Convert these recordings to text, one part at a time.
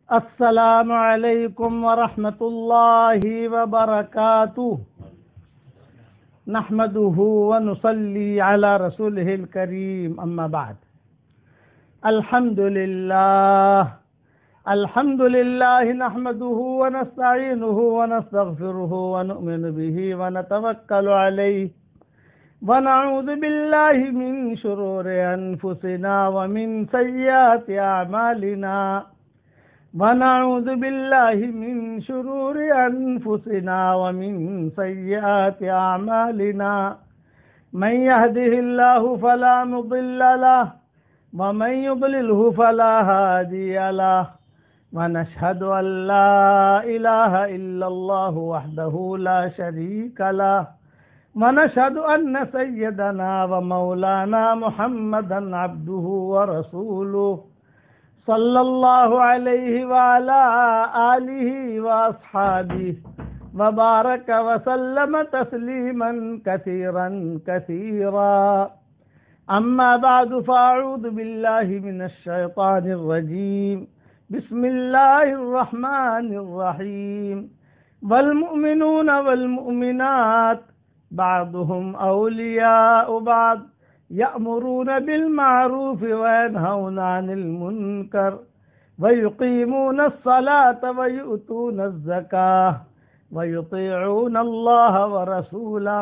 السلام علیکم ورحمۃ اللہ وبرکاتہ نحمده ونصلي على رسوله الكريم اما بعد الحمد لله نحمده ونستعينه ونستغفره ونؤمن به ونتوكل عليه ونعوذ بالله من شرور أنفسنا ومن سيئات أعمالنا ونعوذ بالله من شرور أنفسنا ومن سيئات أعمالنا من يهده الله فلا مضل له ومن يضلله فلا هادي له ونشهد أن لا إله إلا الله وحده لا شريك له ونشهد أن سيدنا ومولانا محمدا عبده ورسوله صلی اللہ علیہ وعلى آلہ وأصحابہ وبارک وسلم تسلیما کثیرا کثیرا اما بعد فاعوذ باللہ من الشیطان الرجیم بسم اللہ الرحمن الرحیم والمؤمنون والمؤمنات بعضهم اولیاء بعض یأمرون بالمعروف وینہون عن المنکر ویقیمون الصلاة ویؤتون الزکاة ویطیعون اللہ ورسولہ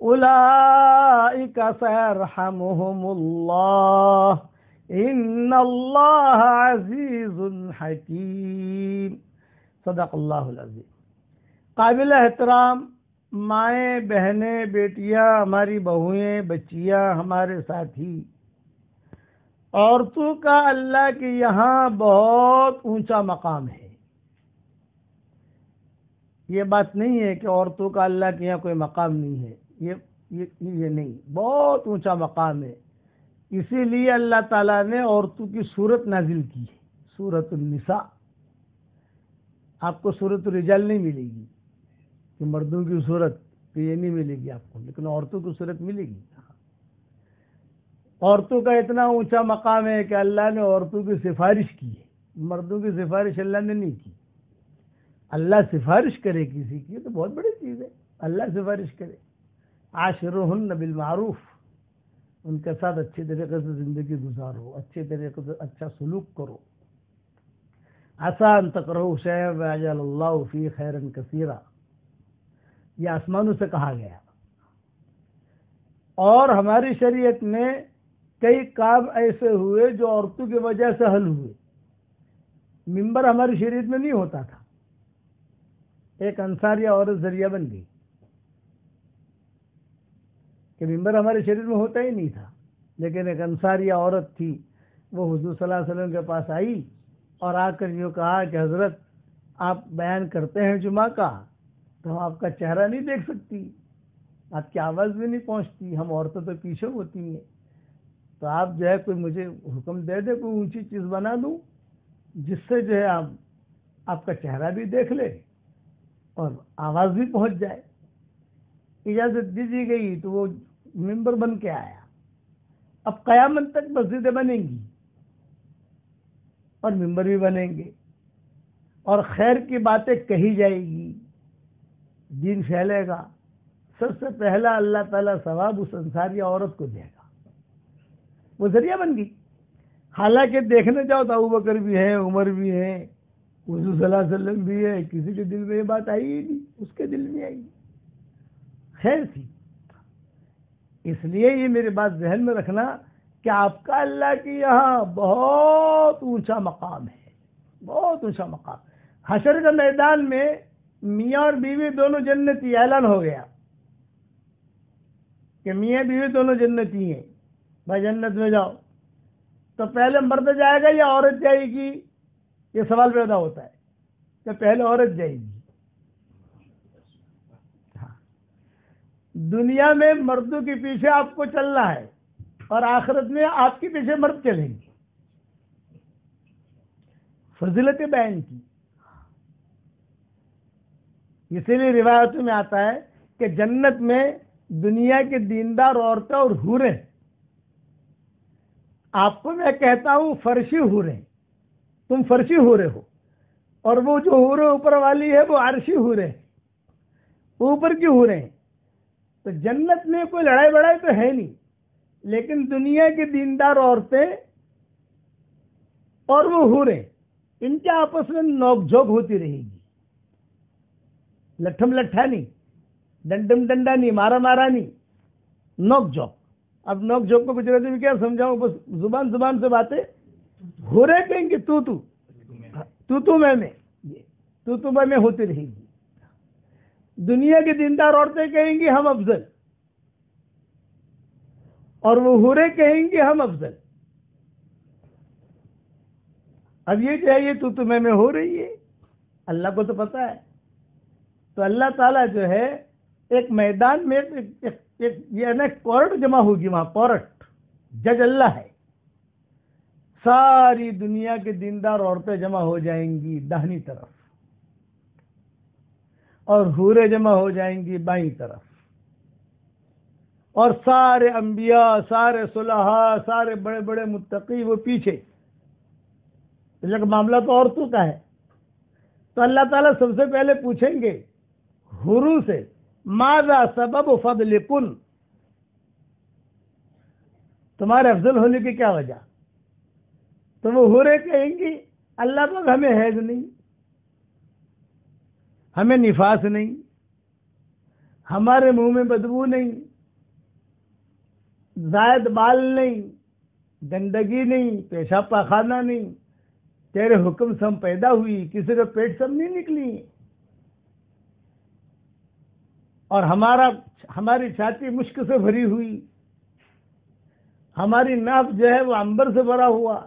اولئک سیرحمهم اللہ ان اللہ عزیز حکیم صدق اللہ العظیم۔ قابل احترام مائیں، بہنیں، بیٹیاں، ہماری بہویں، بچیاں، ہمارے ساتھی، عورتوں کا اللہ کے یہاں بہت اونچا مقام ہے۔ یہ بات نہیں ہے کہ عورتوں کا اللہ کے یہاں کوئی مقام نہیں ہے، یہ نہیں، بہت اونچا مقام ہے۔ اسی لیے اللہ تعالیٰ نے عورتوں کی صورت نازل کی ہے، سورۃ النساء۔ آپ کو سورۃ الرجال نہیں ملے گی کہ مردوں کی صورت تو یہ نہیں ملے گی آپ کو، لیکن عورتوں کی صورت ملے گی۔ عورتوں کا اتنا اونچا مقام ہے کہ اللہ نے عورتوں کی سفارش کی ہے، مردوں کی سفارش اللہ نے نہیں کی۔ اللہ سفارش کرے کسی کی تو بہت بڑی چیز ہے، اللہ سفارش کرے۔ عاشرہن بالمعروف، ان کے ساتھ اچھے طریقے سے زندگی گزارو، اچھے طریقے سے اچھا سلوک کرو۔ عسیٰ ان تکرہوا شیئا ویجعل اللہ فیہ خیرا کثیرا، یہ آسمانوں سے کہا گیا۔ اور ہماری شریعت میں کئی کام ایسے ہوئے جو عورتوں کی وجہ سے حل ہوئے۔ ممبر ہماری شریعت میں نہیں ہوتا تھا، ایک انصاریہ عورت ذریعہ بن گئی کہ ممبر ہماری شریعت میں ہوتا ہی نہیں تھا، لیکن ایک انصاریہ عورت تھی، وہ حضور صلی اللہ علیہ وسلم کے پاس آئی اور آ کر یہ کہا کہ حضرت آپ بیان کرتے ہیں جمعہ کا تو ہم آپ کا چہرہ نہیں دیکھ سکتی، آپ کی آواز بھی نہیں پہنچتی، ہم عورتوں تو پیچھے ہوتی ہیں، تو آپ جو ہے کوئی مجھے حکم دے دے، کوئی اونچی چیز بنا دوں جس سے جو ہے آپ کا چہرہ بھی دیکھ لے اور آواز بھی پہنچ جائے۔ اجازت دی دی گئی تو وہ ممبر بن کے آیا۔ اب قیامت تک مسجدیں بنیں گی اور ممبر بھی بنیں گے اور خیر کی باتیں کہی جائے گی، دین پھیلے گا۔ سب سے پہلا اللہ تعالیٰ ثواب اس انصاری عورت کو دے گا، وہ ذریعہ بن گئی۔ حالانکہ دیکھنے جاؤ تو ابوبکر بھی ہیں، عمر بھی ہیں، حضور صلی اللہ علیہ وسلم بھی ہے، کسی کے دل میں یہ بات آئی ہی نہیں، اس کے دل میں آئی، خیر تھی۔ اس لیے یہ میری بات ذہن میں رکھنا کہ آپ کا اللہ کے یہاں بہت اونچا مقام ہے، بہت اونچا مقام۔ حشر کے میدان میں میاں اور بیوی دونوں جنتی، اعلان ہو گیا کہ میاں بیوی دونوں جنتی ہیں، بھائی جنت میں جاؤ۔ تو پہلے مرد جائے گا یا عورت جائے گی؟ یہ سوال پیدا ہوتا ہے کہ پہلے عورت جائے گی۔ دنیا میں مردوں کے پیچھے آپ کو چلنا ہے اور آخرت میں آپ کے پیچھے مرد چلیں گے۔ فضیلت بیان کی، اسی لیے روایتوں میں آتا ہے کہ جنت میں دنیا کے دیندار عورتیں اور حوریں، آپ کو میں کہتا ہوں فرشی حوریں، تم فرشی حوریں ہو، اور وہ جو حوریں اوپر والی ہے وہ عرشی حوریں، اوپر کی حوریں. تو جنت میں کوئی لڑائی بڑائی تو ہے نہیں، لیکن دنیا کی دیندار عورتیں اور وہ حوریں، ان کے آپس میں نوک جھوک ہوتی رہے گی. لٹھم لٹھا نہیں، ڈنڈم ڈنڈا نہیں، مارا مارا نہیں، نوک جھوک. اب نوک جھوک کو گجراتی میں کیا سمجھاؤں، بس زبان زبان سے باتیں. حوریں کہیں گے تو میں ہوتی رہے گی. دنیا کی دیندار عورتیں کہیں گی ہم افضل، اور وہ حوریں کہیں گی ہم افضل. اب یہ چاہیے تو میں ہو رہی ہے، اللہ کو تو پتا ہے. تو اللہ تعالیٰ جو ہے ایک میدان میں یہ نا کورٹ جمع ہوگی، وہاں کورٹ، جج اللہ ہے. ساری دنیا کی دیندار عورتیں جمع ہو جائیں گی داہنی طرف، اور حوریں جمع ہو جائیں گی بائیں طرف، اور سارے انبیاء، سارے صلحاء، سارے بڑے بڑے متقی وہ پیچھے. لیکن معاملہ تو عورتوں کا ہے. تو اللہ تعالیٰ سب سے پہلے پوچھیں گے حوروں سے، ماذا سبب فضلکن، تمہارے افضل ہونے کی کیا وجہ. تو وہ حوریں کہیں گی اللہ پاک ہمیں حیض نہیں، ہمیں نفاس نہیں، ہمارے منہ میں بدبو نہیں، زائد بال نہیں، گندگی نہیں، پیشاب پاخانہ نہیں، تیرے حکم سے ہم پیدا ہوئی، کسی کا پیٹ سب نہیں نکلی، اور ہماری چھاتی مشک سے بھری ہوئی، ہماری ناف جو ہے وہ عنبر سے بھرا ہوا،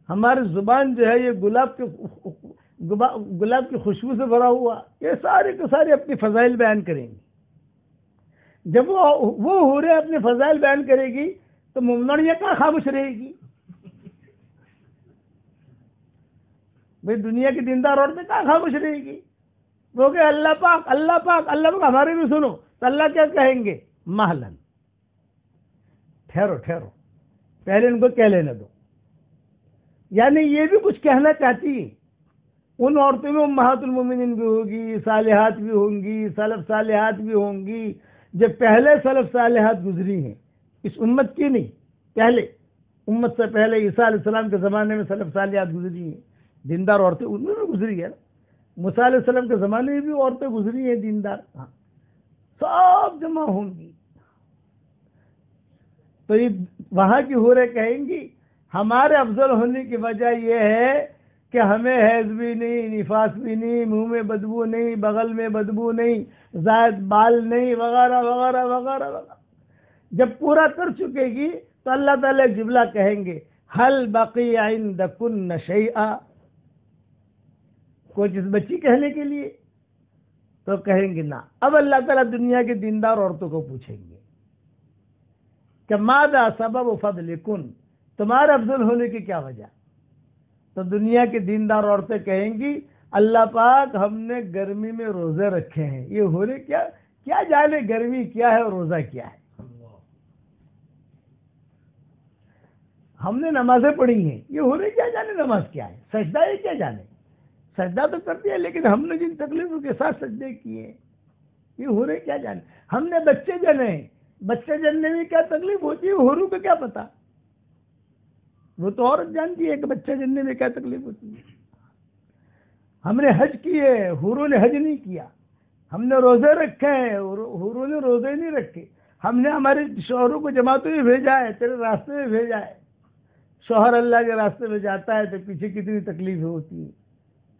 ہماری زبان جو ہے یہ گلاب کی خوشبو سے بھرا ہوا. یہ سارے کے سارے اپنی فضائل بیان کریں گی. جب وہ حوریں اپنے فضائل بیان کرے گی تو ممنوعیہ کہاں خاموش رہے گی. بھئی دنیا کی دیندار عورتیں کہاں خاموش رہے گی. وہ کہ اللہ پاک اللہ پاک اللہ پاک ہمارے بھی سنو. تو اللہ کیا کہیں گے، مہلن، ٹھہرو ٹھہرو، پہلے ان کو کہہ لینے دو. یعنی یہ بھی کچھ کہنا چاہتی ہے. ان عورتوں میں امہات المومنین بھی ہوگی، صالحات بھی ہوں گی، سلف صالحات بھی ہوں گی. جب پہلے سلف صالحات گزری ہیں، اس امت کی نہیں، پہلے امت سے پہلے عیسیٰ علیہ السلام کے زمانے میں سلف صالحات گزری ہیں، دیندار عورتیں ان میں بھی گزری ہے. موسیٰ علیہ السلام کے زمانے میں بھی عورتیں گزری ہیں دیندار. سب جمع ہوں گی. تو یہ وہاں کی حوریں کہیں گی ہمارے افضل ہونے کی وجہ یہ ہے کہ ہمیں حیض بھی نہیں، نفاس بھی نہیں، منہ میں بدبو نہیں، بغل میں بدبو نہیں، زائد بال نہیں، وغیرہ وغیرہ وغیرہ وغیرہ. جب پورا کر چکے گی تو اللہ تعالیٰ جملہ کہیں گے، حل بقی عندکن شیئا، کوئی چیز بچی کہنے کے لیے. تو کہیں گے نہ. اب اللہ تعالیٰ دنیا کے دیندار عورتوں کو پوچھیں گے کہ ماذا سبب فضلکن، تمہارے افضل ہونے کی کیا وجہ. تو دنیا کی دیندار عورتیں کہیں گی اللہ پاک ہم نے گرمی میں روزے رکھے ہیں. یہ ہو رہے کیا جانے گرمی کیا ہے اور روزہ کیا ہے. ہم نے نمازیں پڑھی ہیں، یہ ہو رہے کیا جانے نماز کیا ہے. سجدہ یہ کیا جانے، سجدہ تو کرتی ہے لیکن ہم نے جن تکلیفوں کے ساتھ سجدے کیے یہ ہو رہے کیا جانے. ہم نے بچے جنے ہیں، بچے جننے میں کیا تکلیف ہوتی ہے حوروں کو کیا پتا. وہ تو عورت جانتی ہے کہ بچہ جننے میں کیا تکلیف ہوتی ہے. ہم نے حج کیے، حوروں نے حج نہیں کیا. ہم نے روزے رکھے ہیں، حوروں نے روزے نہیں رکھے. ہم نے ہمارے شوہروں کو جماعتوں میں بھیجا ہے، تیرے راستے میں بھیجا ہے. شوہر اللہ کے راستے میں جاتا ہے تو پیچھے کتنی تکلیف ہوتی ہے.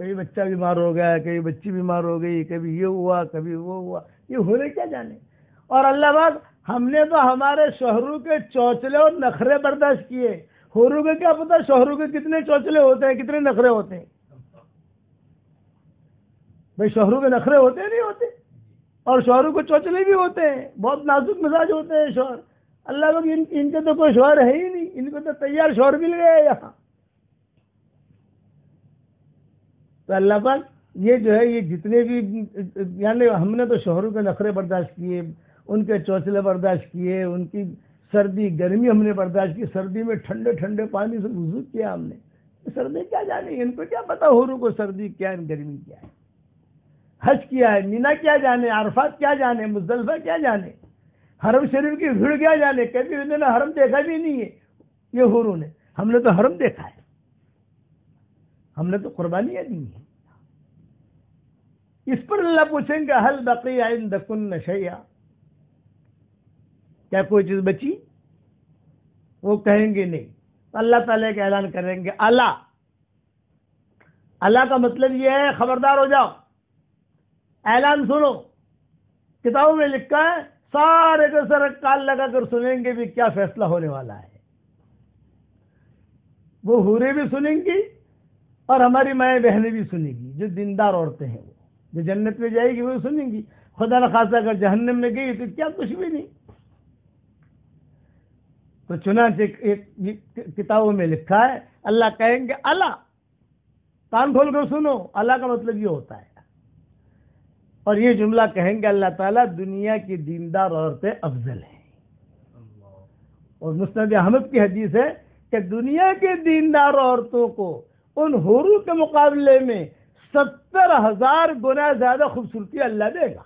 کبھی بچہ بیمار ہو گیا، کبھی بچی بیمار ہو گئی، کبھی یہ ہوا کبھی وہ ہوا. یہ ہو رہے کیا جانے. اور اللہ پاک ہم نے تو ہمارے شوہروں کے چوچلے اور نخرے برداشت کیے. حوروں کو کیا پتا شوہروں کے کتنے چوچلے ہوتے ہیں، کتنے نخرے ہوتے ہیں. بھائی شوہروں کے نخرے ہوتے نہیں ہوتے، اور شوہروں کو چوچلے بھی ہوتے ہیں، بہت نازک مزاج ہوتے ہیں شوہر. اللہ پاک ان کے تو کوئی شوہر ہے ہی نہیں، ان کو تو تیار شوہر مل گئے یہاں. تو اللہ پاک یہ جو ہے یہ جتنے بھی یعنی ہم نے تو شوہروں کے نخرے برداشت کیے، ان کے چوچلے برداشت کیے، ان کی سردی گرمی ہم نے برداشت کی. سردی میں ٹھنڈے ٹھنڈے پانی سے وضو کیا ہم نے. سردی کیا جانے، ان کو کیا پتا حوروں کو سردی کیا ہے گرمی کیا ہے، حج کیا ہے، مینا کیا جانے، عرفات کیا جانے، مزدلفہ کیا جانے، حرم شریف کی بھیڑ کیا جانے، کبھی انہوں نے حرم دیکھا بھی نہیں ہے یہ حوروں نے، ہم نے تو حرم دیکھا ہے، ہم نے تو قربانیاں دی ہیں۔ اس پر اللہ پوچھیں گے حل بقی عندکن شیئا، کیا کوئی چیز بچی؟ وہ کہیں گے نہیں، اللہ تعالیٰ کا اعلان کریں گے اللہ، اللہ کا مطلب یہ ہے خبردار ہو جاؤ، اعلان سنو، کتابوں میں لکھا ہے، سارے کے سارے کان لگا کر سنیں گے بھی کیا فیصلہ ہونے والا ہے۔ وہ حوریں بھی سنیں گی اور ہماری مائیں بہنیں بھی سنیں گی، جو دیندار عورتیں ہیں، وہ جو جنت میں جائے گی وہ سنیں گی، خدا نخواستہ اگر جہنم میں گئی تو کیا کچھ بھی نہیں۔ تو چنانچہ کتابوں میں لکھا ہے، اللہ کہیں گے اللہ، کان کھول کر سنو، اللہ کا مطلب یہ ہوتا ہے، اور یہ جملہ کہیں گے اللہ تعالیٰ دنیا کی دیندار عورتیں افضل ہیں۔ اور مسند احمد کی حدیث ہے کہ دنیا کی دیندار عورتوں کو ان حوروں کے مقابلے میں 70,000 گنا زیادہ خوبصورتی اللہ دے گا۔